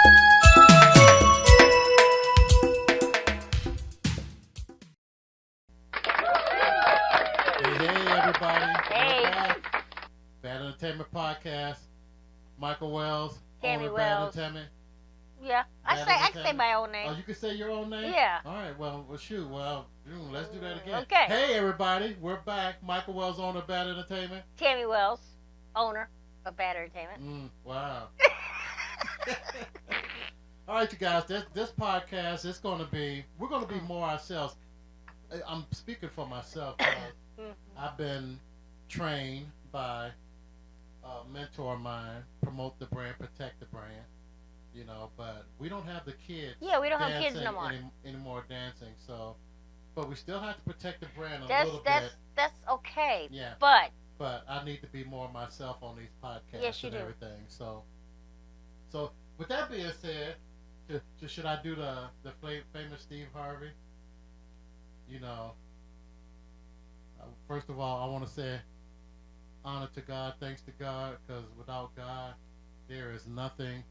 Hey, everybody. Hey. We're back. Bad Entertainment Podcast. Michael Wells. Tammy owner of Wells. Bad Entertainment. Yeah, I can say my own name. Oh, you can say your own name? Yeah. All right, well, shoot. Well, let's do that again. Okay. Hey, everybody. We're back. Michael Wells, owner of Bad Entertainment. Tammy Wells, owner of Bad Entertainment. Wow. All right, you guys. This podcast is going to be, we're going to be more ourselves. I'm speaking for myself. I've been trained by a mentor of mine, promote the brand, protect the brand, but we don't have the kids. Yeah, we don't have kids no more. Anymore dancing, so, but we still have to protect the brand a little bit. That's okay. Yeah. But I need to be more myself on these podcasts yes, and everything. So with that being said, should I do the famous Steve Harvey? First of all, I want to say honor to God, thanks to God, because without God, there is nothing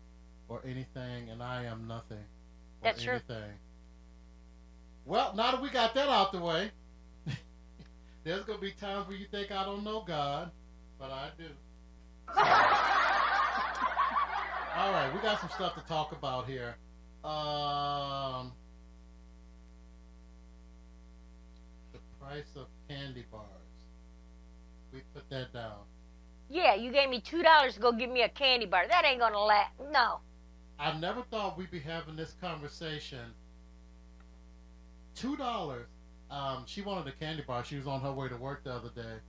or anything, and I am nothing or That's anything. True. Well, now that we got that out the way, there's going to be times where you think I don't know God, but I do. So, all right, we got some stuff to talk about here. The price of candy bars. We put that down. Yeah, you gave me $2 to go get me a candy bar. That ain't gonna last. No. I never thought we'd be having this conversation. $2. She wanted a candy bar. She was on her way to work the other day,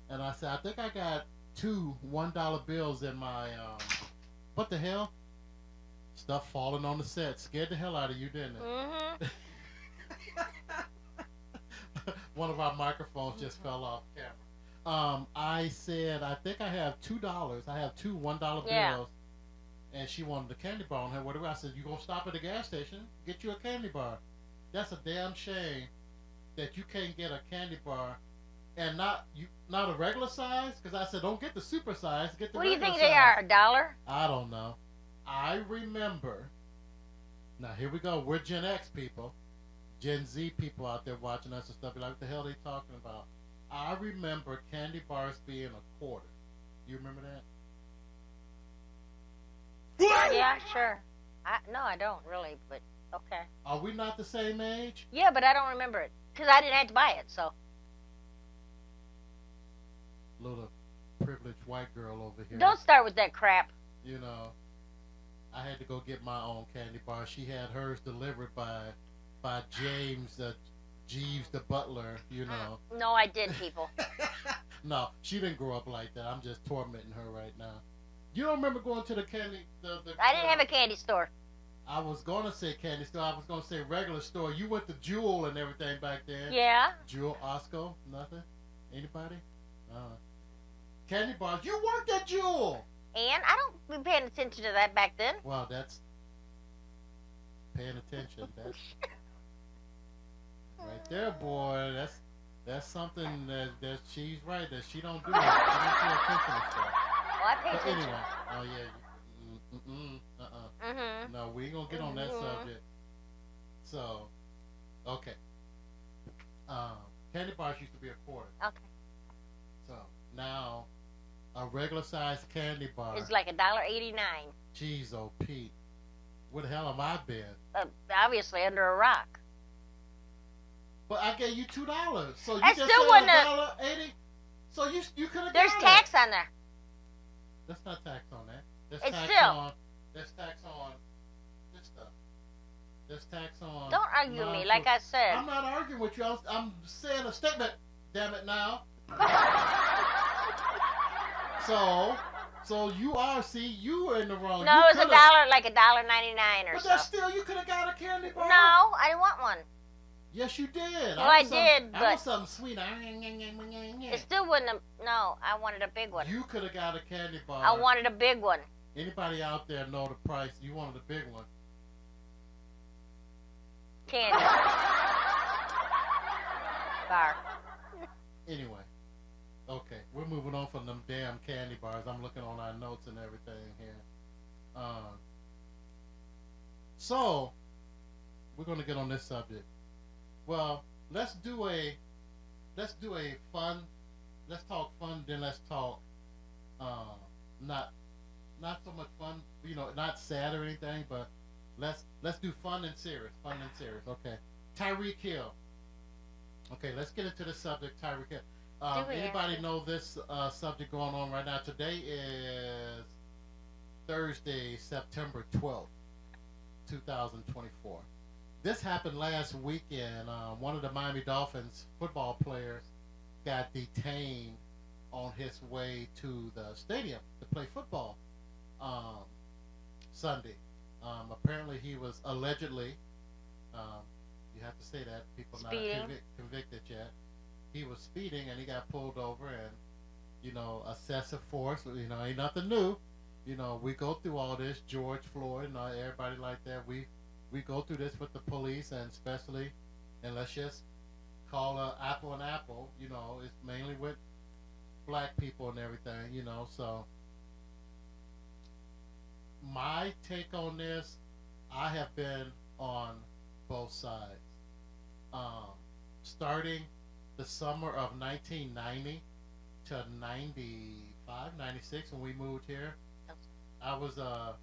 and I said, I think I got two $1 bills in my. What the hell? Stuff falling on the set. Scared the hell out of you, didn't it? Mm-hmm. One of our microphones just fell off camera. I said, I think I have $2. I have two $1 bills. And she wanted a candy bar on her. Whatever. I said, you gonna stop at the gas station, get you a candy bar. That's a damn shame that you can't get a candy bar and not a regular size. Because I said, don't get the super size, get the regular size. What do you think they are? $1? I don't know. I remember. Now here we go. We're Gen X people, Gen Z people out there watching us and stuff. Like, what the hell are they talking about? I remember candy bars being a quarter. You remember that? Yeah, sure. No, I don't really, but okay. Are we not the same age? Yeah, but I don't remember it because I didn't have to buy it, so. Little privileged white girl over here. Don't start with that crap. I had to go get my own candy bar. She had hers delivered by James Jeeves the butler, No, I did, people. No, she didn't grow up like that. I'm just tormenting her right now. You don't remember going to the candy? I didn't have a candy store. I was going to say candy store. I was going to say regular store. You went to Jewel and everything back then. Yeah. Jewel, Osco, nothing? Anybody? Candy bars. You worked at Jewel. And I don't be paying attention to that back then. Well, that's paying attention. That's right there, boy. That's something that she's right. That she don't do. That. She don't pay attention to stuff. Well, I pay But attention. anyway, oh yeah, Mm-hmm. no, we ain't gonna get on that subject. So, okay. Candy bars used to be a quarter. Okay. So now, a regular sized candy bar. It's like $1.89. Jeez, oh Pete, where the hell have I been? Obviously under a rock. But I gave you $2, so you That just still said wasn't $1.80. So you could have. There's tax on there. That's not tax on that. That's It's tax still. on. That's tax on this stuff. That's tax on. Don't argue with me, like I said. I'm not arguing with you. I'm saying a statement. Damn it now. So you are. See, you were in the wrong. No, it's $1, like $1.99 or But so. that's still, you could have got a candy bar. No, I didn't want one. Yes, you did. Well, I did, I but want something sweet. it still wouldn't have. No, I wanted a big one. You could have got a candy bar. I wanted a big one. Anybody out there know the price? You wanted a big one. Candy bar. Anyway, okay, we're moving on from them damn candy bars. I'm looking on our notes and everything here. So we're gonna get on this subject. Well, let's do a let's do a fun. Let's talk fun. Then let's talk uh, not not so much fun. Not sad or anything, but let's do fun and serious. Fun and serious. Okay. Tyreek Hill. Okay, let's get into the subject. Tyreek Hill. Do we have Anybody to? know this subject going on right now? Today is Thursday, September 12th, 2024. This happened last weekend. One of the Miami Dolphins football players got detained on his way to the stadium to play football um, Sunday. Apparently, he was allegedly, um, you have to say that, people not Speeding. convicted yet. He was speeding and he got pulled over, and excessive force. Ain't nothing new. We go through all this. George Floyd and everybody like that. We go through this with the police, and especially, and let's just call apple an apple. It's mainly with black people and everything. So my take on this, I have been on both sides. Um, Starting the summer of 1990 to 95, 96 when we moved here, I was a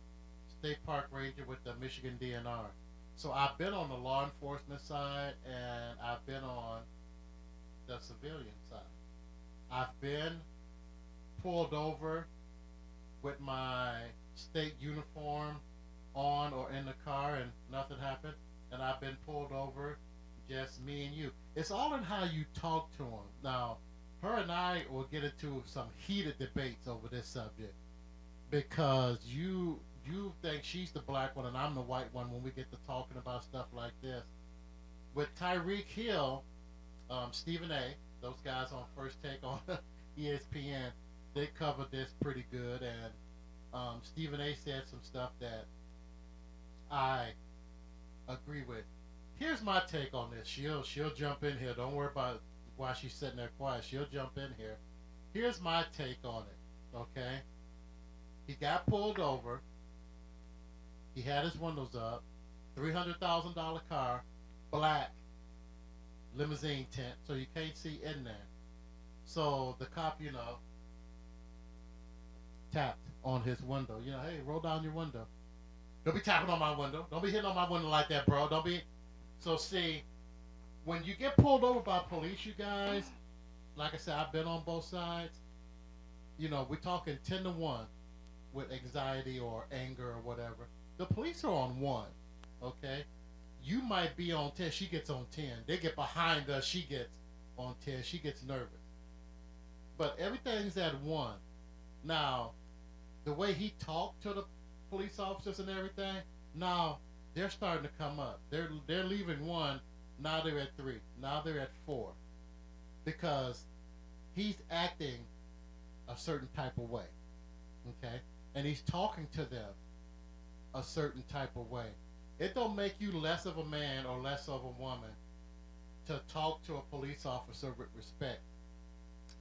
state park ranger with the Michigan DNR. So I've been on the law enforcement side and I've been on the civilian side. I've been pulled over with my state uniform on or in the car and nothing happened. And I've been pulled over, just me and you. It's all in how you talk to them. Now, her and I will get into some heated debates over this subject because you think she's the black one and I'm the white one when we get to talking about stuff like this. With Tyreek Hill, Stephen A, those guys on First Take on ESPN, they covered this pretty good, and Stephen A said some stuff that I agree with. Here's my take on this. She'll jump in here. Don't worry about why she's sitting there quiet. She'll jump in here. Here's my take on it. Okay, he got pulled over. He had his windows up. $300,000 car, black limousine tent, so you can't see in there. So the cop, tapped on his window. Hey, roll down your window. Don't be tapping on my window. Don't be hitting on my window like that, bro. Don't be. So see, when you get pulled over by police, you guys, like I said, I've been on both sides. We're talking 10 to 1 with anxiety or anger or whatever. The police are on 1. Okay, you might be on 10. She gets on 10. They get behind us. She gets on 10. She gets nervous. But everything's at 1. Now, the way he talked to the police officers and everything, now they're starting to come up. They're leaving 1. Now they're at 3. Now they're at 4 because he's acting a certain type of way. Okay, and he's talking to them a certain type of way. It don't make you less of a man or less of a woman to talk to a police officer with respect.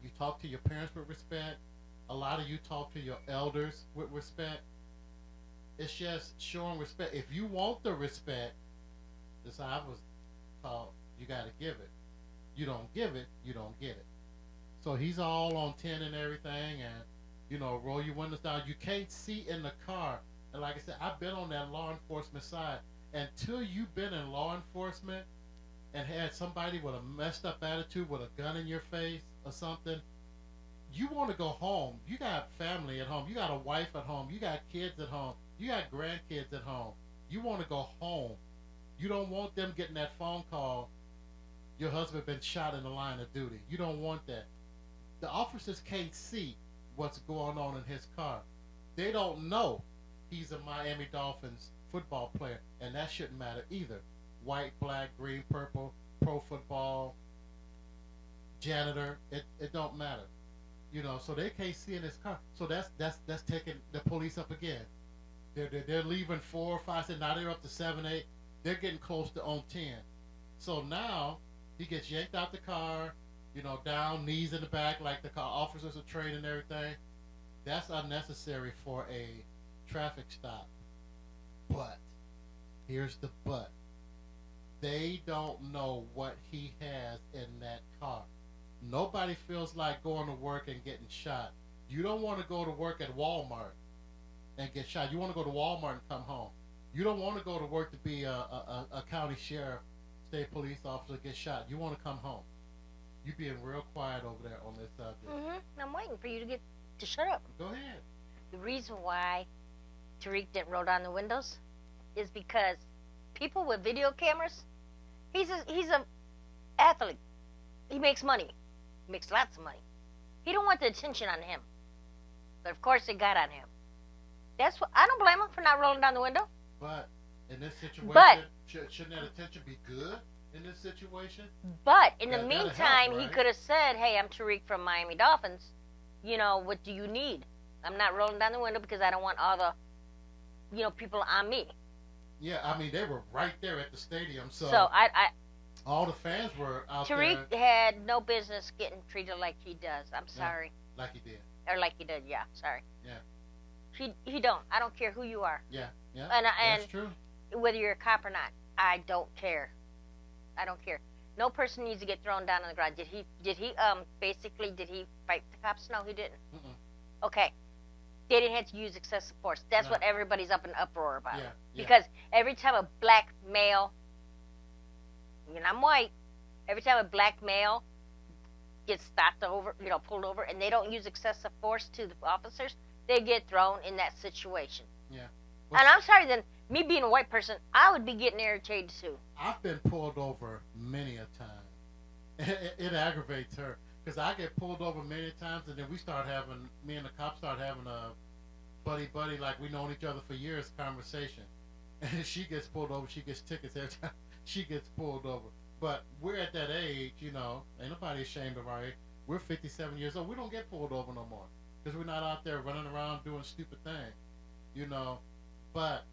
You talk to your parents with respect. A lot of you talk to your elders with respect. It's just showing respect. If you want the respect, this I was taught, you got to give it. You don't give it, you don't get it. So he's all on 10 and everything, and roll your windows down. You can't see in the car. And like I said, I've been on that law enforcement side. Until you've been in law enforcement and had somebody with a messed up attitude with a gun in your face or something, you want to go home. You got family at home. You got a wife at home. You got kids at home. You got grandkids at home. You want to go home. You don't want them getting that phone call, your husband been shot in the line of duty. You don't want that. The officers can't see what's going on in his car. They don't know he's a Miami Dolphins football player, and that shouldn't matter either. White, black, green, purple, pro football, janitor, it don't matter. So they can't see in his car. So that's taking the police up again. They're leaving 4 or 5. So now they're up to 7, 8. They're getting close to on 10. So now he gets yanked out the car, down, knees in the back, like the car officers are trained and everything. That's unnecessary for a traffic stop. But here's the but. They don't know what he has in that car. Nobody feels like going to work and getting shot. You don't want to go to work at Walmart and get shot. You want to go to Walmart and come home. You don't want to go to work to be a county sheriff, state police officer, get shot. You want to come home. You being real quiet over there on this subject. I'm waiting for you to shut up. Go ahead. The reason why Tariq didn't roll down the windows is because people with video cameras, he's a athlete. He makes money. He makes lots of money. He don't want the attention on him. But of course it got on him. That's what I don't blame him for not rolling down the window. But in this situation, shouldn't that attention be good in this situation? But in the meantime, help, right? He could have said, "Hey, I'm Tariq from Miami Dolphins. You know, what do you need? I'm not rolling down the window because I don't want all the, people on me." Yeah, I mean they were right there at the stadium, so I all the fans were out Tariq there. had no business getting treated like he does. I'm sorry. Like he did. Or like he did, yeah. Sorry. Yeah. He don't. I don't care who you are. Yeah. And that's true. Whether you're a cop or not, I don't care. I don't care. No person needs to get thrown down on the ground. Did he fight the cops? No, he didn't. Mm-mm. Okay. They didn't have to use excessive force. That's No. what everybody's up in uproar about. Yeah. Because every time a black male, and I'm white, every time a black male gets stopped over, pulled over, and they don't use excessive force to the officers, they get thrown in that situation. Yeah. And I'm sorry, then, me being a white person, I would be getting irritated too. I've been pulled over many a time. It aggravates her because I get pulled over many times, and then me and the cops start having a buddy, like we known each other for years conversation. And she gets pulled over, she gets tickets every time she gets pulled over. But we're at that age, ain't nobody ashamed of our age. We're 57 years old. We don't get pulled over no more because we're not out there running around doing stupid things, But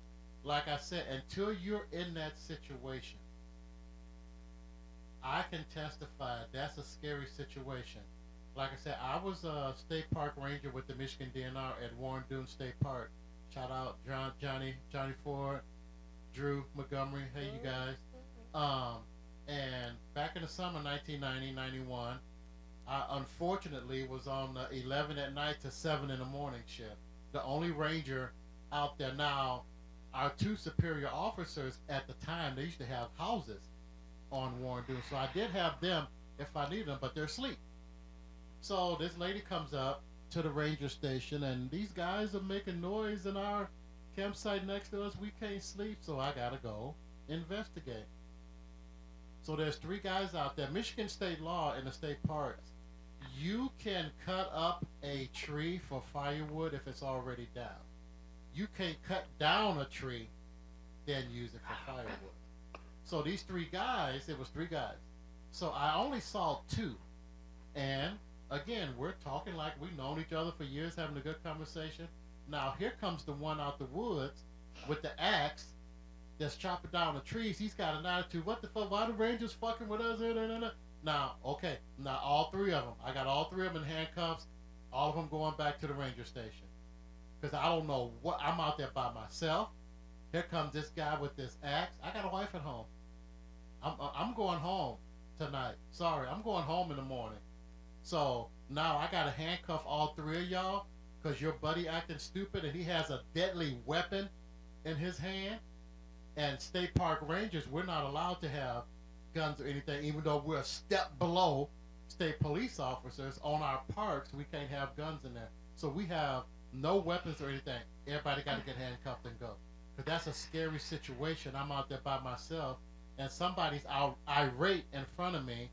like I said, until you're in that situation, I can testify that's a scary situation. Like I said, I was a state park ranger with the Michigan DNR at Warren Dune State Park. Shout out Johnny Ford, Drew Montgomery. Hey, you guys. And back in the summer, 1990-91, I unfortunately was on the 11 at night to 7 in the morning shift. The only ranger out there now. Our two superior officers at the time, they used to have houses on Warren Dune. So I did have them if I needed them, but they're asleep. So this lady comes up to the ranger station, and these guys are making noise in our campsite next to us. We can't sleep, so I got to go investigate. So there's 3 guys out there. Michigan state law in the state parks, you can cut up a tree for firewood if it's already down. You can't cut down a tree, then use it for firewood. So these 3 guys, it was 3 guys. So I only saw 2. And again, we're talking like we've known each other for years, having a good conversation. Now here comes the one out the woods with the axe that's chopping down the trees. He's got an attitude. What the fuck? Why the Rangers fucking with us? Now, okay. Now all 3 of them. I got all 3 of them in handcuffs. All of them going back to the ranger station. Because I don't know what. I'm out there by myself. Here comes this guy with this axe. I got a wife at home. I'm going home tonight. Sorry, I'm going home in the morning. So now I got to handcuff all 3 of y'all because your buddy acting stupid and he has a deadly weapon in his hand. And state park rangers, we're not allowed to have guns or anything, even though we're a step below state police officers on our parks. We can't have guns in there. So we have no weapons or anything. Everybody got to get handcuffed and go. Because that's a scary situation. I'm out there by myself, and somebody's irate in front of me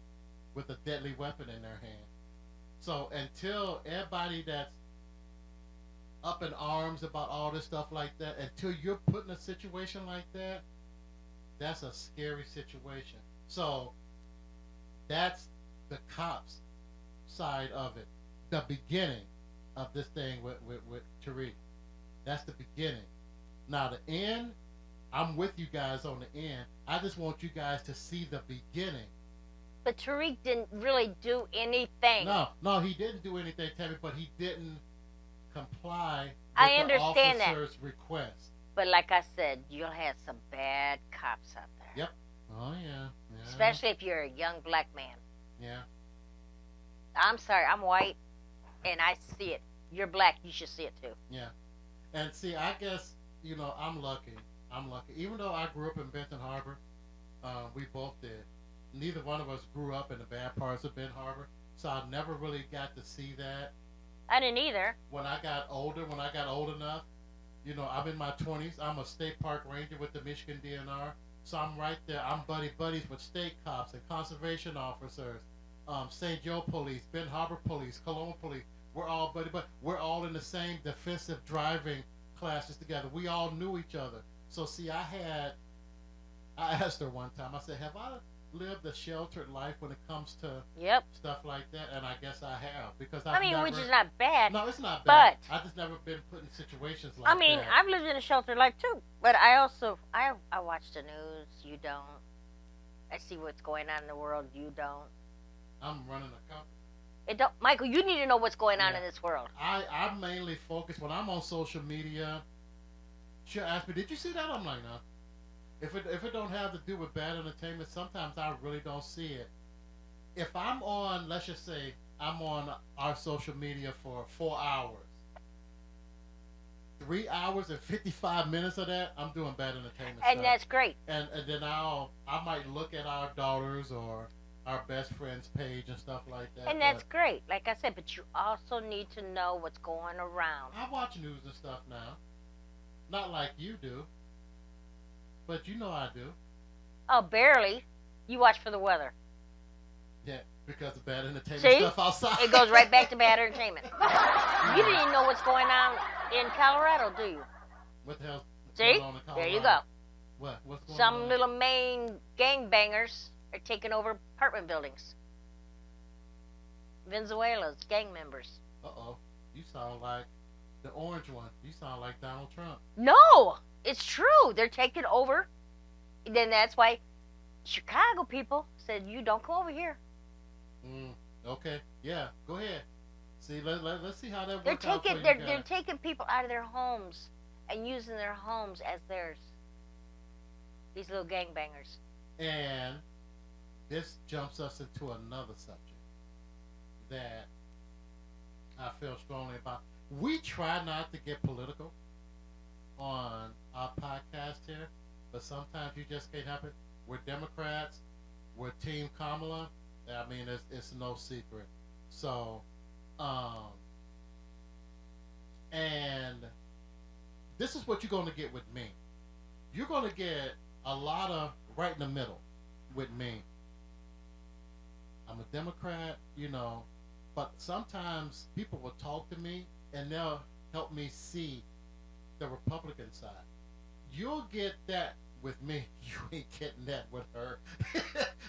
with a deadly weapon in their hand. So until everybody that's up in arms about all this stuff like that, until you're put in a situation like that, that's a scary situation. So that's the cops' side of it. The beginning of this thing with Tariq. That's the beginning. Now the end, I'm with you guys on the end. I just want you guys to see the beginning. But Tariq didn't really do anything. No, he didn't do anything, Tammy, but he didn't comply with I understand the officer's request. But like I said, you'll have some bad cops out there. Yep. Oh yeah. Yeah. Especially if you're a young black man. Yeah. I'm sorry, I'm white and I see it. You're black, you should see it too. Yeah. And see, I guess I'm lucky. I'm lucky. Even though I grew up in Benton Harbor, we both did. Neither one of us grew up in the bad parts of Benton Harbor, so I never really got to see that. I didn't either. When I got older, when I got old enough, I'm in my 20s. I'm a state park ranger with the Michigan DNR, so I'm right there. I'm buddies with state cops and conservation officers, St. Joe Police, Benton Harbor Police, Cologne Police. We're all but we're all in the same defensive driving classes together. We all knew each other. So see, I asked her one time. I said, "Have I lived a sheltered life when it comes to stuff like that?" And I guess I have because which is not bad. No, it's not bad. But I just never been put in situations like that. I've lived in a sheltered life too. But I also I watch the news. You don't. I see what's going on in the world. You don't. I'm running a company. It don't, Michael. You need to know what's going on in this world. I mainly focus when I'm on social media. She'll ask me, "Did you see that?" I'm like, "No." If it don't have to do with bad entertainment, sometimes I really don't see it. If I'm on, let's just say, I'm on our social media for 4 hours. 3 hours and 55 minutes of that, I'm doing bad entertainment and stuff. That's great. And then I might look at our daughters or our best friend's page and stuff like that. And that's great, like I said, but you also need to know what's going around. I watch news and stuff now. Not like you do. But I do. Oh, barely. You watch for the weather. Yeah, because of bad entertainment stuff outside. It goes right back to bad entertainment. You didn't even know what's going on in Colorado, do you? What the hell's going on in Colorado? There you go. What's going on? Some little Maine gangbangers are taking over apartment buildings. Venezuela's gang members. Uh-oh. You sound like the orange one. You sound like Donald Trump. No! It's true. They're taking over. Then that's why Chicago people said, "You don't come over here." Okay. Yeah. Go ahead. See, let's see how that They're works out taking for you they're taking people out of their homes and using their homes as theirs. These little gangbangers. And this jumps us into another subject that I feel strongly about. We try not to get political on our podcast here, but sometimes you just can't help it. We're Democrats. We're Team Kamala. I mean, it's no secret. So, and this is what you're going to get with me. You're going to get a lot of right in the middle with me. I'm a Democrat, but sometimes people will talk to me and they'll help me see the Republican side. You'll get that with me. You ain't getting that with her.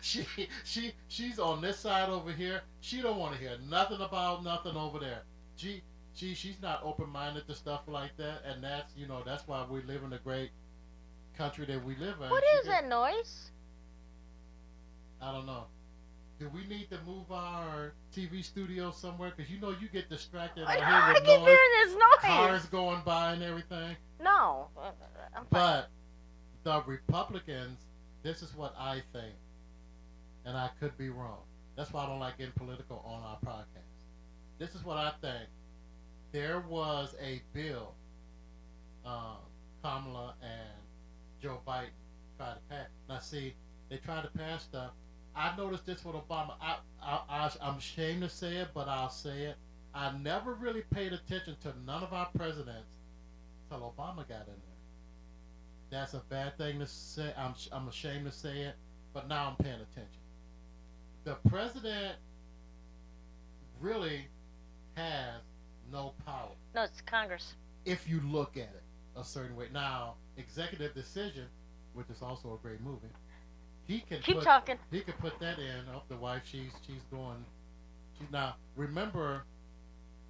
She's on this side over here. She don't want to hear nothing about nothing over there. She's not open-minded to stuff like that, and that's why we live in the great country that we live in. What is that noise? I don't know. Do we need to move our TV studio somewhere? Because you get distracted out here I with keep hearing this noise. cars going by and everything. No. But the Republicans, this is what I think, and I could be wrong. That's why I don't like getting political on our podcast. This is what I think. There was a bill Kamala and Joe Biden tried to pass. Now, see, they tried to pass stuff. I noticed this with Obama. I'm ashamed to say it, but I'll say it. I never really paid attention to none of our presidents until Obama got in there. That's a bad thing to say. I'm ashamed to say it, but now I'm paying attention. The president really has no power. No, it's Congress. If you look at it a certain way. Now, Executive Decision, which is also a great movie, he can keep talking. He can put that in. Oh, the wife, she's going. Now, remember,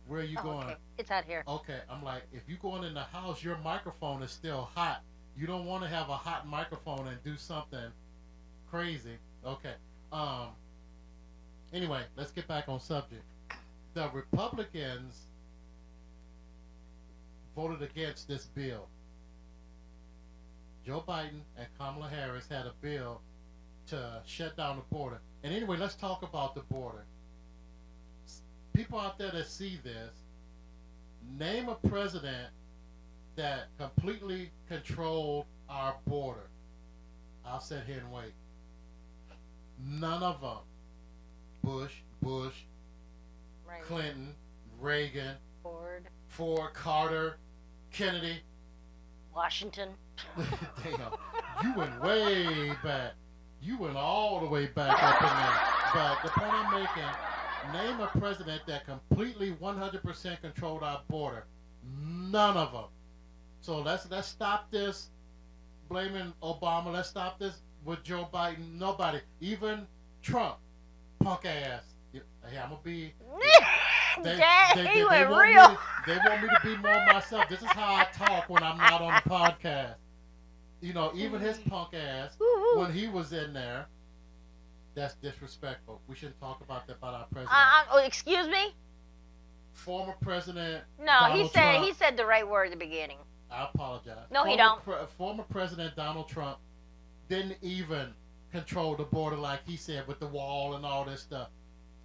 where are you going? Okay. It's out here. Okay, I'm like, if you going in the house, your microphone is still hot. You don't want to have a hot microphone and do something crazy. Okay. Anyway, let's get back on subject. The Republicans voted against this bill. Joe Biden and Kamala Harris had a bill to shut down the border. And anyway, let's talk about the border. People out there that see this, name a president that completely controlled our border. I'll sit here and wait. None of them. Bush, Right. Clinton, Reagan, Ford, Carter, Kennedy. Washington. Damn, you went way back. You went all the way back up in there. But the point I'm making, name a president that completely 100% controlled our border. None of them. So let's stop this blaming Obama. Let's stop this with Joe Biden. Nobody. Even Trump. Punk ass. Hey, I'm going to be... He went real. They want me to be more myself. This is how I talk when I'm not on the podcast. You know, even his punk ass, when he was in there, that's disrespectful. We shouldn't talk about that about our president. Excuse me? Former president No, Donald Trump. he said the right word at the beginning. I apologize. No, he don't. Former President Donald Trump didn't even control the border like he said with the wall and all this stuff.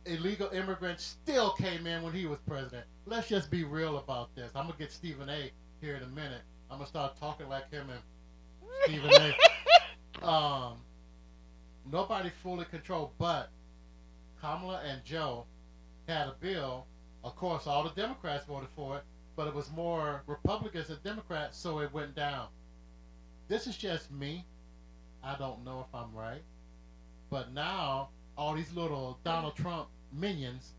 Illegal immigrants still came in when he was president. Let's just be real about this. I'm going to get Stephen A. here in a minute. I'm going to start talking like him and Stephen A. Nobody fully controlled, but Kamala and Joe had a bill. Of course, all the Democrats voted for it, but it was more Republicans than Democrats, so it went down. This is just me. I don't know if I'm right. But now, all these little Donald Trump minions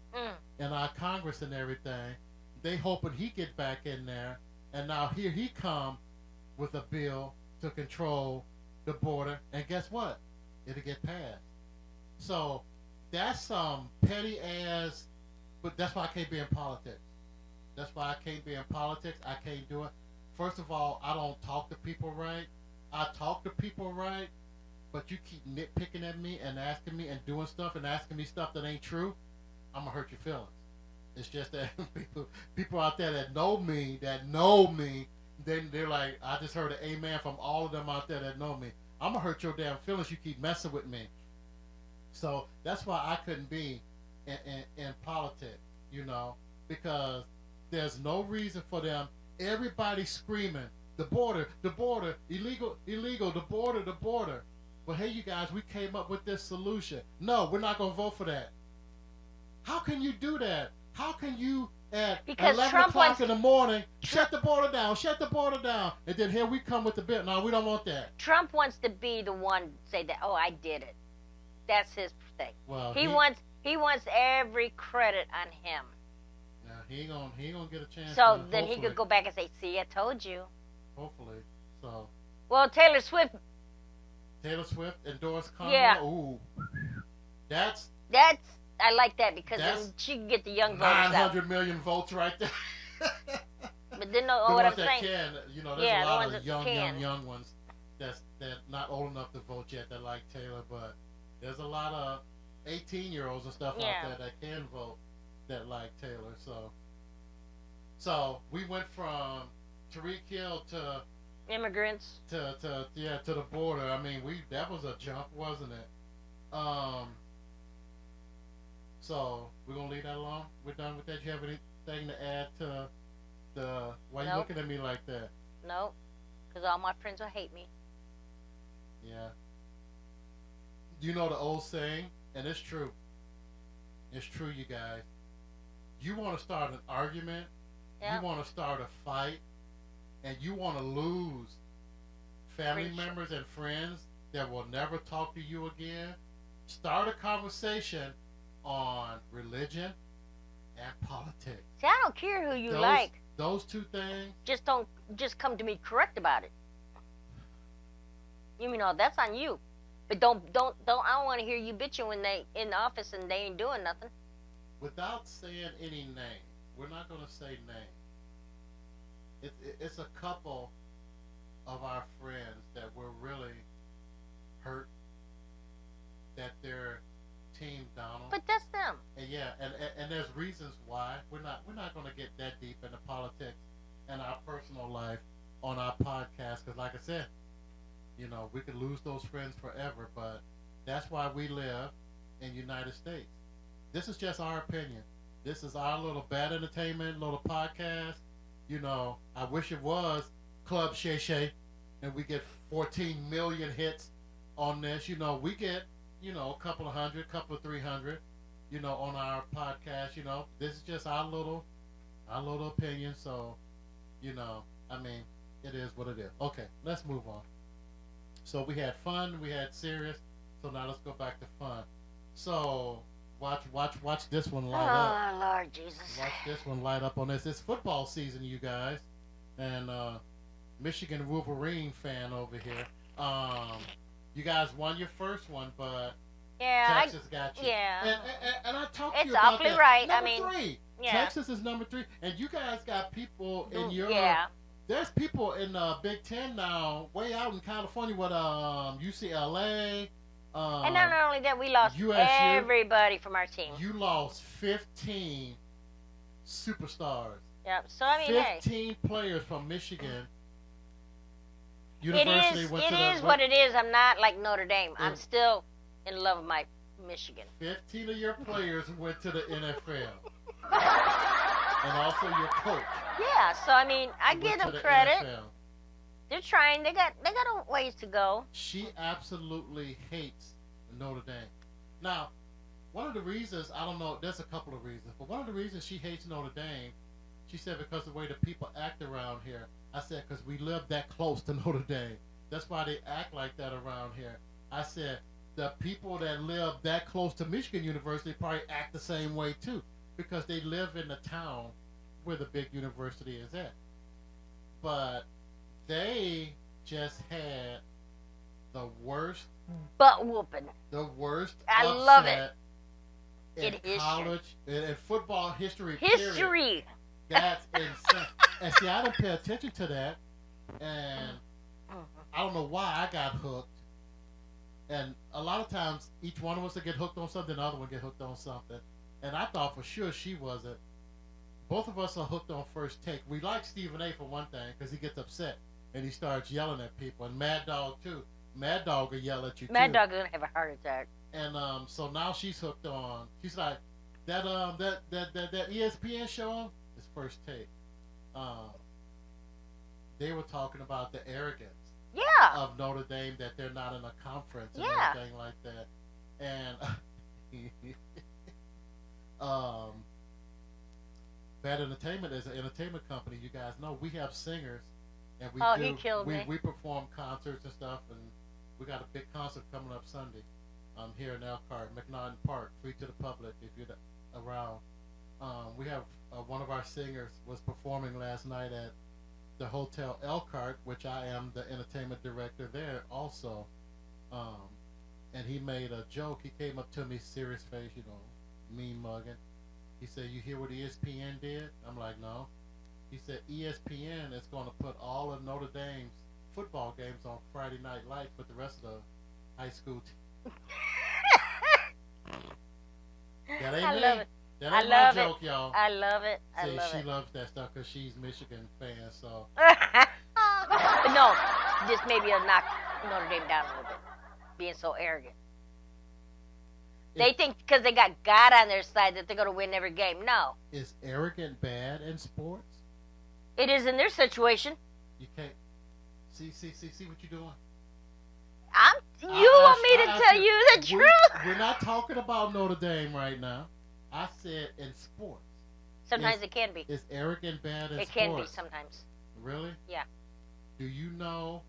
in our Congress and everything, they hoping he get back in there, and now here he come with a bill to control the border, and guess what? It'll get passed. So that's some petty ass, but that's why I can't be in politics. That's why I can't be in politics. I can't do it. First of all, I don't talk to people right. I talk to people right, but you keep nitpicking at me and asking me and doing stuff and asking me stuff that ain't true, I'm going to hurt your feelings. It's just that people out there that know me, then they're like, I just heard an amen from all of them out there that know me. I'm going to hurt your damn feelings. You keep messing with me. So that's why I couldn't be in politics, you know, because there's no reason for them. Everybody screaming, the border, illegal, the border. Well, hey, you guys, we came up with this solution. No, we're not going to vote for that. How can you do that? How can you at because 11 Trump o'clock wants, in the morning shut the border down, and then here we come with the bill? No, we don't want that. Trump wants to be the one to say that, oh, I did it. That's his thing. Well, he wants every credit on him. Yeah, he ain't gonna get a chance. So then he could go back and say, "See, I told you." Hopefully, so. Well, Taylor Swift endorsed Kamala. Yeah. Ooh, that's. I like that because then she can get the young voters out. 900 million votes right there. But then know the what ones I'm that saying. Can, you know, there's a lot of young young ones that not old enough to vote yet that like Taylor, but there's a lot of 18-year-olds and stuff out there that can vote that like Taylor. So we went from Tariq Hill to immigrants to the border. I mean, that was a jump, wasn't it? So we're gonna leave that alone. We're done with that. You have anything to add to the? Why you looking at me like that? No, because all my friends will hate me. Yeah. You know the old saying, and it's true. It's true, you guys. You want to start an argument, you want to start a fight, and you want to lose family members and friends that will never talk to you again. Start a conversation on religion and politics. See, I don't care who you like. Those two things. Just come to me correct about it. You know, that's on you. But don't I don't want to hear you bitching when they in the office and they ain't doing nothing. Without saying any name, we're not going to say name. It's a couple of our friends that were really hurt that they're Team Donald. But that's them. And and there's reasons why. We're not going to get that deep into politics and our personal life on our podcast because, like I said, we could lose those friends forever, but that's why we live in United States. This is just our opinion. This is our little bad entertainment, little podcast. I wish it was Club Shay Shay, and we get 14 million hits on this. We get, a couple of hundred, couple of 300, on our podcast. This is just our little opinion. So, it is what it is. Okay, let's move on. So we had fun, we had serious. So now let's go back to fun. So watch this one light up. Oh Lord Jesus! Watch this one light up on this. It's football season, you guys, and Michigan Wolverine fan over here. You guys won your first one, but Texas got you. Yeah. And I talked to it's you about awfully that. right. Number 3. Yeah. Texas is number 3, and you guys got people in your. Yeah. There's people in Big Ten now, way out in California with UCLA. And not only that, we lost USU. everybody from our team. You lost 15 superstars. Yep. So 15 players from Michigan University went to it is what it is. I'm not like Notre Dame. I'm still in love with my Michigan. 15 of your players went to the NFL. And also your coach. Yeah, so I give them credit. NFL. They're trying. They got a ways to go. She absolutely hates Notre Dame. Now, one of the reasons, I don't know, there's a couple of reasons, but one of the reasons she hates Notre Dame, she said because of the way the people act around here. I said because we live that close to Notre Dame. That's why they act like that around here. I said the people that live that close to Michigan University probably act the same way too, because they live in the town where the big university is at. But they just had the worst butt whooping. The worst I love it. In college, in football history. History. Period. That's insane. And see, I don't pay attention to that, and I don't know why I got hooked. And a lot of times, each one of us would get hooked on something, the other one get hooked on something. And I thought for sure she wasn't. Both of us are hooked on First Take. We like Stephen A. for one thing, because he gets upset and he starts yelling at people. And Mad Dog too. Mad Dog will yell at you too. Mad Dog is gonna have a heart attack. And so now she's hooked on. She's like that ESPN show is First Take. They were talking about the arrogance. Yeah. Of Notre Dame, that they're not in a conference and everything like that. And Bad Entertainment is an entertainment company. You guys know we have singers, and we perform concerts and stuff, and we got a big concert coming up Sunday. Here in Elkhart, McNaughton Park, free to the public if you're around. We have one of our singers was performing last night at the Hotel Elkhart, which I am the entertainment director there also. And he made a joke. He came up to me, serious face, mean mugging. He said, "You hear what ESPN did?" I'm like, "No." He said, "ESPN is going to put all of Notre Dame's football games on Friday Night Lights with the rest of the high school team." That ain't I me. love it. That I ain't love my joke, y'all. I love it. I See, love she it. loves that stuff because she's Michigan fan. So But no, just maybe a knock Notre Dame down a little bit, being so arrogant. They think because they got God on their side that they're going to win every game. No. Is arrogant bad in sports? It is in their situation. You can't see what you're doing. You want me to tell you the truth? We're not talking about Notre Dame right now. I said in sports. Sometimes it can be. Is arrogant bad in sports? It can be sometimes. Really? Yeah. Do you know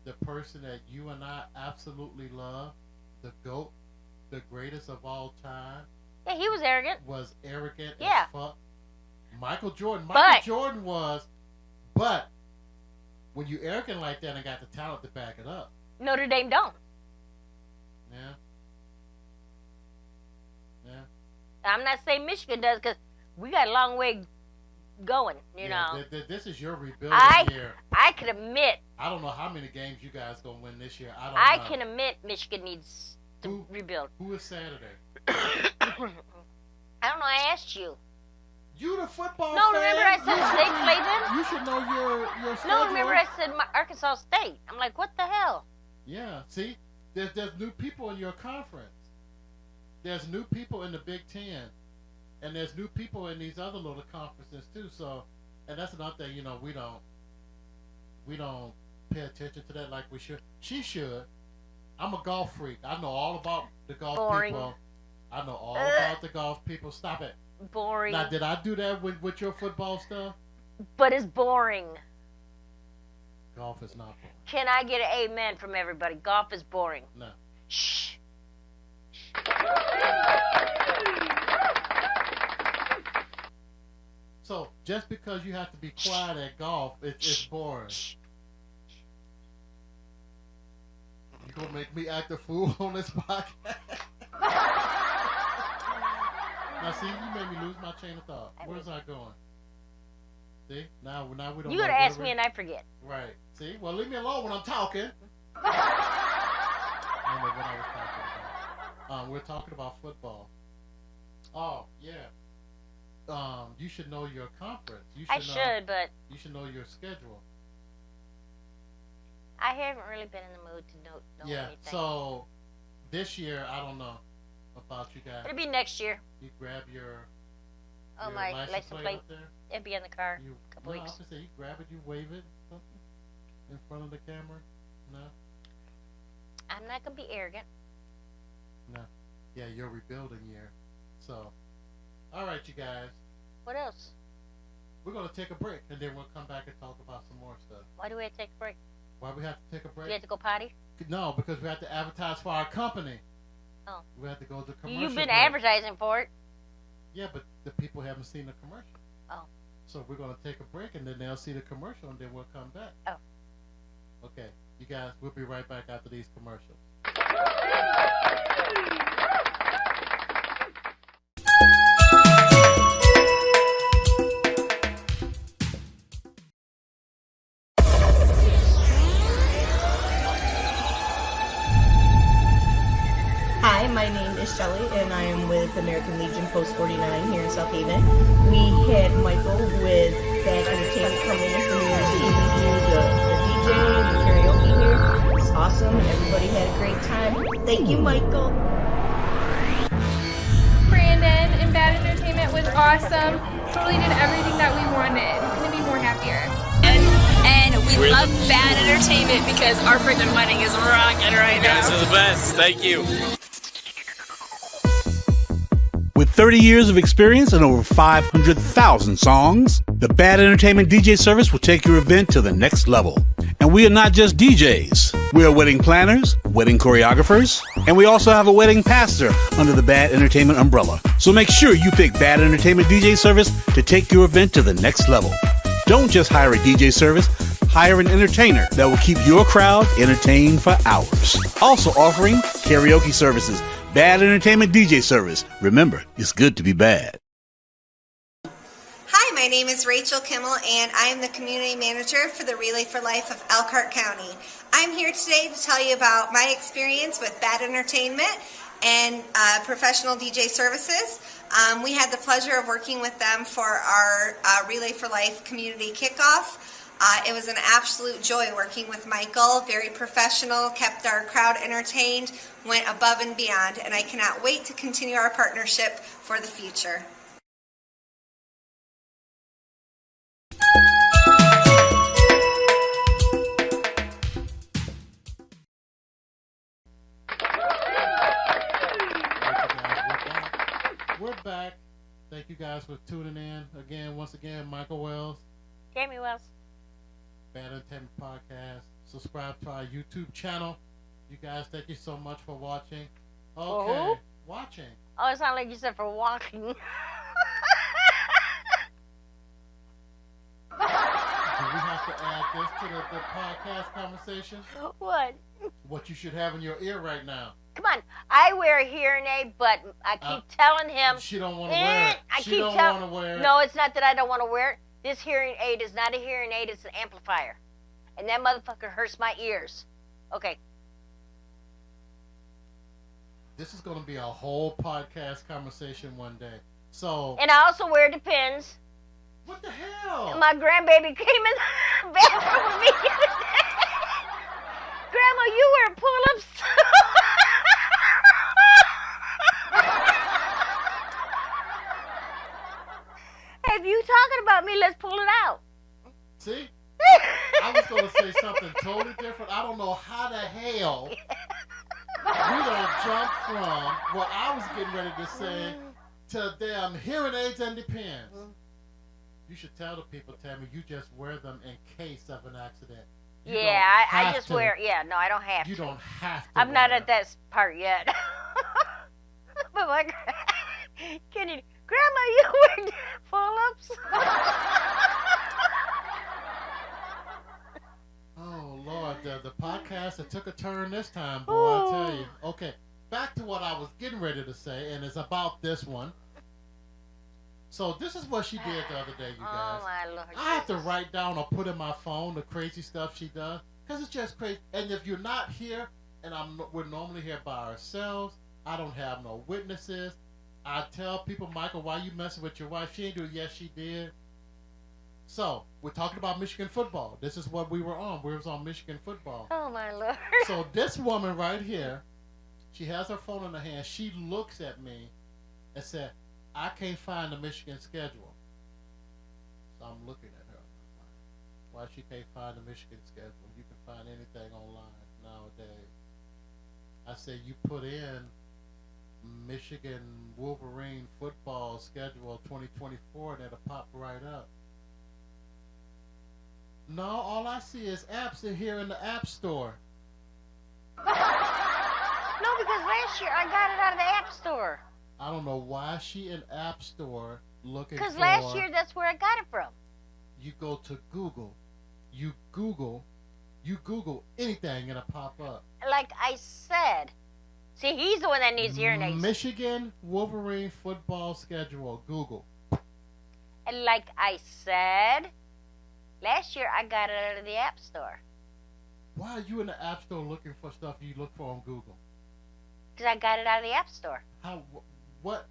the person that you and I absolutely love, the GOAT, the greatest of all time? Yeah, he was arrogant. Was arrogant Yeah. as fuck. Michael Jordan. Jordan was, but when you arrogant like that and got the talent to back it up. Notre Dame don't. Yeah. I'm not saying Michigan does because we got a long way going, you know. This is your rebuilding year. I can admit. I don't know how many games you guys going to win this year. I can admit Michigan needs to rebuild. Who is Saturday? I don't know. I asked you. You the football No, fan? remember I said they play them? You should know your schedule. No, remember I said Arkansas State. I'm like, what the hell? Yeah. See, there's new people in your conference. There's new people in the Big Ten, and there's new people in these other little conferences too. So, and that's another thing. We don't pay attention to that like we should. She should. I'm a golf freak. I know all about the golf Boring. people. I know all about the golf people. Stop it. Boring. Now, did I do that with your football stuff? But it's boring. Golf is not boring. Can I get an amen from everybody? Golf is boring. No. Shh. So, just because you have to be quiet at golf, it's boring. You gonna make me act a fool on this podcast? Now, see, you made me lose my chain of thought. Where's I going? See, now we don't. You gotta ask me and I forget. Right. See, well, leave me alone when I'm talking. I don't know what I was talking about. We're talking about football. Oh yeah. You should know your conference. But you should know your schedule. I haven't really been in the mood to know anything. So this year, I don't know about you guys. It'll be next year. You grab your my license plate up there. It'll be in the car. A couple weeks. I was gonna say you grab it, you wave it, something in front of the camera. No. I'm not gonna be arrogant. No. Yeah, your rebuilding year. So, all right, you guys. What else? We're gonna take a break, and then we'll come back and talk about some more stuff. Why do we have to take a break? Why we have to take a break? You have to go potty? No, because we have to advertise for our company. Oh. We have to go to commercial. You've been break. advertising for it. Yeah, but the people haven't seen the commercial. Oh. So we're gonna take a break, and then they'll see the commercial, and then we'll come back. Oh. Okay, you guys. We'll be right back after these commercials. Hi, my name is Shelly, and I am with American Legion Post 49 here in South Haven. We had Michael with Bad Entertainment come in for New Year's Eve. We do the DJ, the karaoke here. It's awesome. Everybody had a great time. Thank you, Michael. Brandon and Bad Entertainment was awesome. Totally did everything that we wanted. Couldn't be more happier. And we love Bad Entertainment because our freaking wedding is rocking right now. You guys are the best. Thank you. With 30 years of experience and over 500,000 songs, the Bad Entertainment DJ service will take your event to the next level. And we are not just DJs. We are wedding planners, wedding choreographers, and we also have a wedding pastor under the Bad Entertainment umbrella. So make sure you pick Bad Entertainment DJ service to take your event to the next level. Don't just hire a DJ service, hire an entertainer that will keep your crowd entertained for hours. Also offering karaoke services. Bad Entertainment DJ service. Remember, it's good to be bad. Hi, my name is Rachel Kimmel, and I am the community manager for the Relay for Life of Elkhart County. I'm here today to tell you about my experience with Bad Entertainment and professional DJ services. We had the pleasure of working with them for our Relay for Life community kickoff. It was an absolute joy working with Michael, very professional, kept our crowd entertained, went above and beyond, and I cannot wait to continue our partnership for the future. We're back. Thank you guys for tuning in. Once again, Michael Wells. Tammy Wells. Bad Entertainment Podcast. Subscribe to our YouTube channel. You guys, thank you so much for watching. Okay. Oh. Watching. Oh, it sounded like you said for walking. Do we have to add this to the podcast conversation? What? What you should have in your ear right now. Come on. I wear a hearing aid, but I keep telling him. She don't want to wear it. She don't want to wear it. No, it's not that I don't want to wear it. This hearing aid is not a hearing aid. It's an amplifier. And that motherfucker hurts my ears. Okay. This is going to be a whole podcast conversation one day. So. And I also wear Depends. What the hell? My grandbaby came in the bathroom with me. Grandma, you wear pull-ups. If you talking about me, let's pull it out. See? I was going to say something totally different. I don't know how the hell we don't jump from what I was getting ready to say to damn hearing aids and depends. You should tell the people, Tammy, you just wear them in case of an accident. You I just wear. Yeah, no, I don't have You to. don't have to. I'm not at that part yet. But my Kenny, Grandma, you wear pull-ups? Oh, Lord, the podcast that took a turn this time, boy, I tell you. Okay, back to what I was getting ready to say, and it's about this one. So this is what she did the other day, you guys. Oh, my Lord. I have to write down or put in my phone the crazy stuff she does, because it's just crazy. And if you're not here, and we're normally here by ourselves, I don't have no witnesses. I tell people, Michael, why you messing with your wife? She ain't do it. Yes, she did. So, we're talking about Michigan football. This is what we were on. We was on Michigan football. Oh, my Lord. So, this woman right here, she has her phone in her hand. She looks at me and said, I can't find the Michigan schedule. So, I'm looking at her. Why she can't find the Michigan schedule? You can find anything online nowadays. I said, you put in Michigan Wolverine football schedule 2024 and it'll pop right up. No, all I see is apps in here in the App Store. No, because last year I got it out of the App Store. I don't know why she in App Store looking for... Because last year that's where I got it from. You go to Google. You Google anything and it'll pop up. Like I said. See, he's the one that needs hearing aids. Michigan Wolverine football schedule. Google. And like I said, last year I got it out of the App Store. Why are you in the App Store looking for stuff you look for on Google? Because I got it out of the App Store. How? What?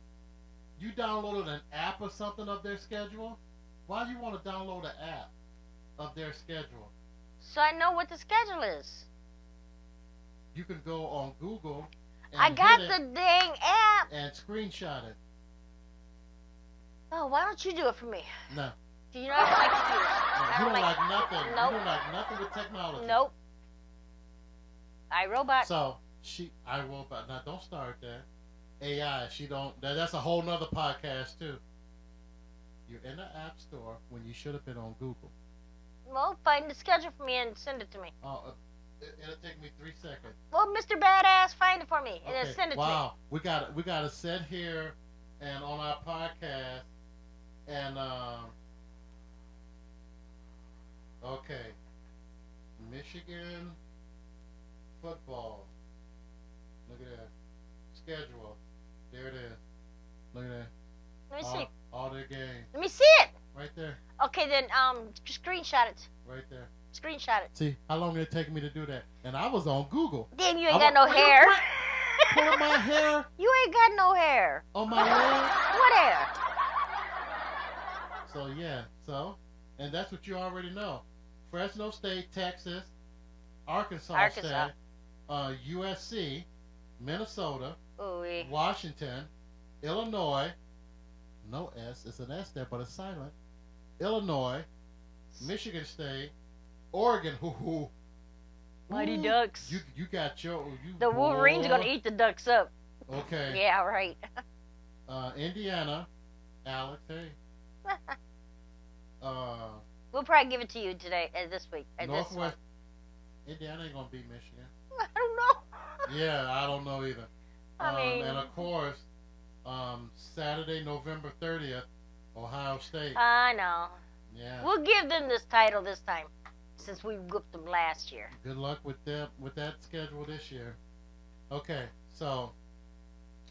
You downloaded an app or something of their schedule? Why do you want to download an app of their schedule? So I know what the schedule is. You can go on Google and I got hit the dang app. and screenshot it. Oh, why don't you do it for me? No. Do you know I don't like computers? No, I you don't like nothing. Nope. You don't like nothing with technology. Nope. iRobot. So iRobot. Now don't start that. AI. She don't. That's a whole nother podcast too. You're in the App Store when you should have been on Google. Well, find the schedule for me and send it to me. It'll take me 3 seconds. Well, Mr. Badass, find it for me and then send it to me. Wow, we got to sit here and on our podcast and okay, Michigan football. Look at that schedule. There it is. Look at that. Let me see. All their games. Let me see it. Right there. Okay, then screenshot it. Right there. Screenshot it. See how long did it take me to do that? And I was on Google. Damn, you ain't got no hair. Pulling my hair You ain't got no hair. on my leg. What hair? So yeah, and that's what you already know. Fresno State, Texas, Arkansas. State, USC, Minnesota, Ooh-wee. Washington, Illinois. No S, it's an S there, but it's silent. Illinois, Michigan State, Oregon. Hoo. Mighty Ducks. You got the Wolverines are gonna eat the Ducks up. Okay. Yeah, right. Indiana, Alex. Hey. We'll probably give it to you today, this week. Northwest. Indiana ain't gonna beat Michigan. I don't know. Yeah, I don't know either. I mean, and of course, Saturday, November 30th, Ohio State. I know. Yeah. We'll give them this title this time, since we whooped them last year. Good luck with that schedule this year. Okay, so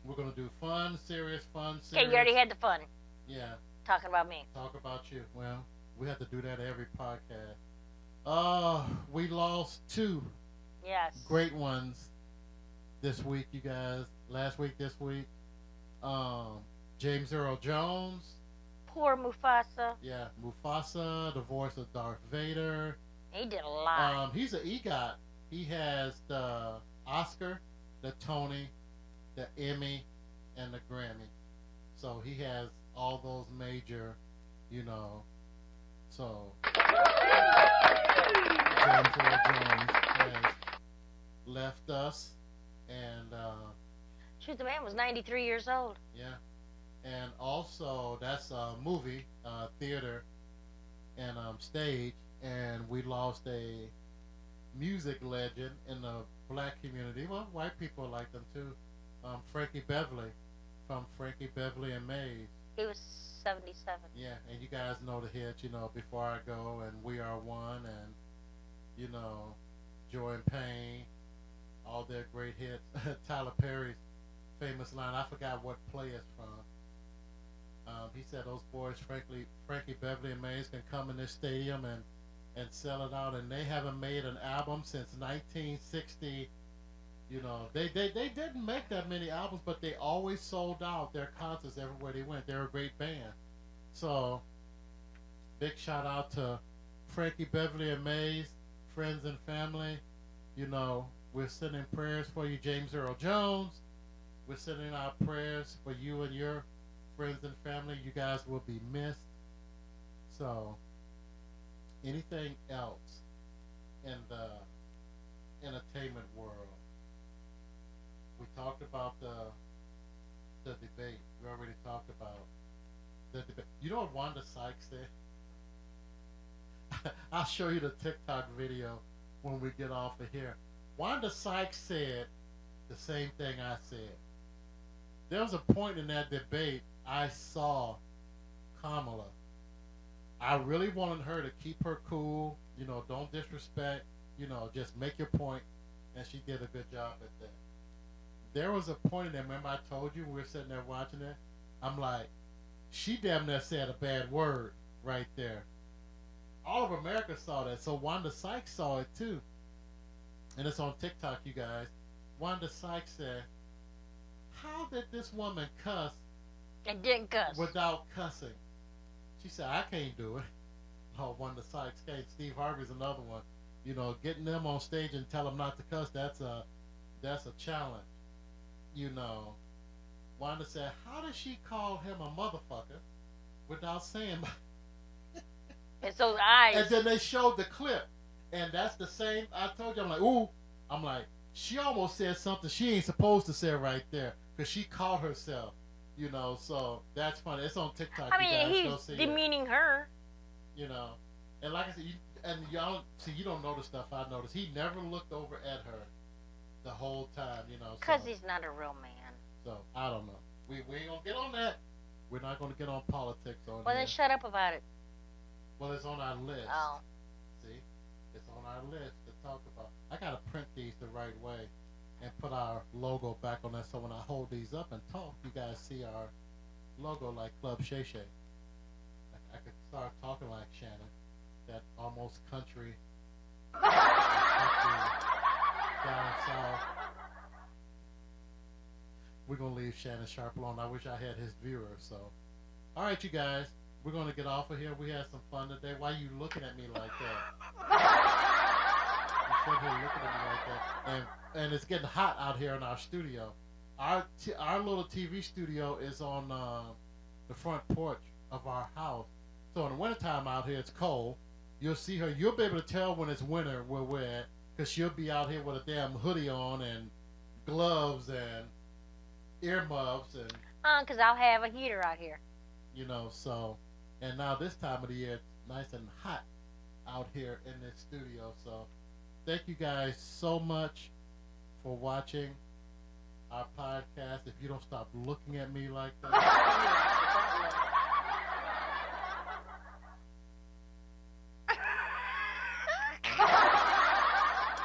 we're gonna do fun, serious. Okay, you already had the fun. Yeah. Talking about me. Talk about you. Well, we have to do that every podcast. We lost 2 Yes. great ones this week, you guys. Last week, this week. James Earl Jones. Poor Mufasa. Yeah, Mufasa, the voice of Darth Vader. He did a lot. He's an EGOT He has the Oscar, the Tony, the Emmy, and the Grammy. So he has all those major, you know. So James Earl Jones has left us, and Shoot, the man was 93 years old. yeah, and also that's a movie, theater, and stage, and we lost a music legend in the black community. Well, white people like them too. Frankie Beverly from Frankie Beverly and Maze. He was 77. Yeah, and you guys know the hits, you know, Before I Go and We Are One and, you know, Joy and Pain, all their great hits. Tyler Perry's famous line, I forgot what play it's from. He said those boys, Frankie Beverly and Maze, can come in this stadium and sell it out, and they haven't made an album since 1960. You know, they didn't make that many albums, but they always sold out their concerts everywhere they went. They're a great band. So, big shout out to Frankie Beverly and Maze, friends and family. You know, we're sending prayers for you, James Earl Jones. We're sending our prayers for you and your friends and family. You guys will be missed. So, anything else in the entertainment world? We talked about the debate. We already talked about the debate. You know what Wanda Sykes said? I'll show you the TikTok video when we get off of here. Wanda Sykes said the same thing I said. There was a point in that debate I saw Kamala. I really wanted her to keep her cool, you know, don't disrespect, you know, just make your point, and she did a good job at that. There was a point in there, remember I told you we were sitting there watching it? I'm like, she damn near said a bad word right there. All of America saw that, so Wanda Sykes saw it too. And it's on TikTok, you guys. Wanda Sykes said, how did this woman cuss And didn't cuss. without cussing? She said, I can't do it. Oh, Wanda Sykes can't. Steve Harvey's another one. You know, getting them on stage and tell them not to cuss, that's a challenge. You know, Wanda said, how does she call him a motherfucker without saying? It's those eyes. And then they showed the clip, and that's the same. I told you, I'm like, ooh, I'm like, she almost said something she ain't supposed to say right there because she called herself. You know, so that's funny. It's on TikTok. I mean, you guys go he's see demeaning her. You know, and like I said, y'all see, you don't know the stuff I noticed. He never looked over at her the whole time. You know, Because so, he's not a real man. So I don't know. We ain't gonna get on that. We're not gonna get on politics on Well, here. then shut up about it. Well, it's on our list. Oh. See, it's on our list to talk about. I gotta print these the right way and put our logo back on that, so when I hold these up and talk, you guys see our logo like Club Shay Shay. I could start talking like Shannon, that almost country, down south. We're gonna leave Shannon Sharp alone. I wish I had his viewers. So, all right, you guys, we're gonna get off of here. We had some fun today. Why are you looking at me like that? You sit here looking at me like that, and it's getting hot out here in our studio. Our little TV studio is on the front porch of our house. So in the wintertime out here, it's cold. You'll see her. You'll be able to tell when it's winter where we're at, because she'll be out here with a damn hoodie on and gloves and earmuffs and. Because I'll have a heater out here. You know, so, and now this time of the year, it's nice and hot out here in this studio. So, thank you guys so much for watching our podcast. If you don't stop looking at me like that.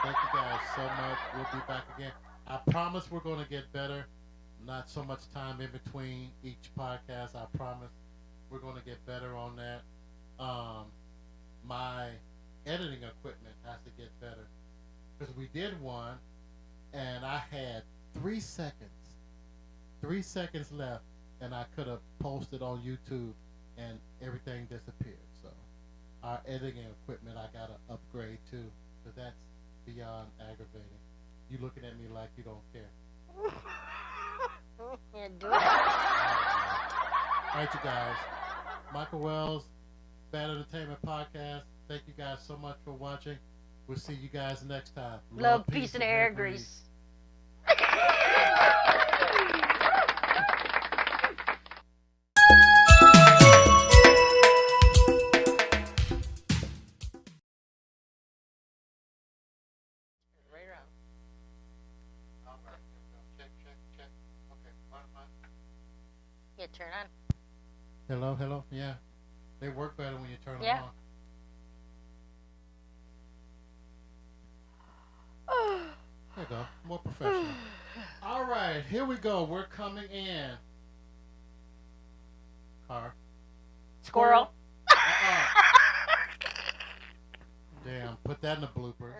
Thank you guys so much. We'll be back again. I promise we're going to get better. Not so much time in between each podcast. I promise we're going to get better on that. My editing equipment has to get better, because we did one and I had 3 seconds left, and I could have posted on YouTube and everything disappeared. So our editing equipment I got to upgrade too, because beyond aggravating. You looking at me like you don't care. Yeah, do it. All right, you guys. Michael Wells, Bad Entertainment Podcast. Thank you guys so much for watching. We'll see you guys next time. Love, peace, and hair grease. Right around. All right, here we go. Check. Okay, fine. Yeah, turn on. Hello. Yeah, they work better when you turn Yeah. them on. There you go. More professional. All right, here we go. We're coming in. Car. Squirrel. Damn, put that in the bloopers.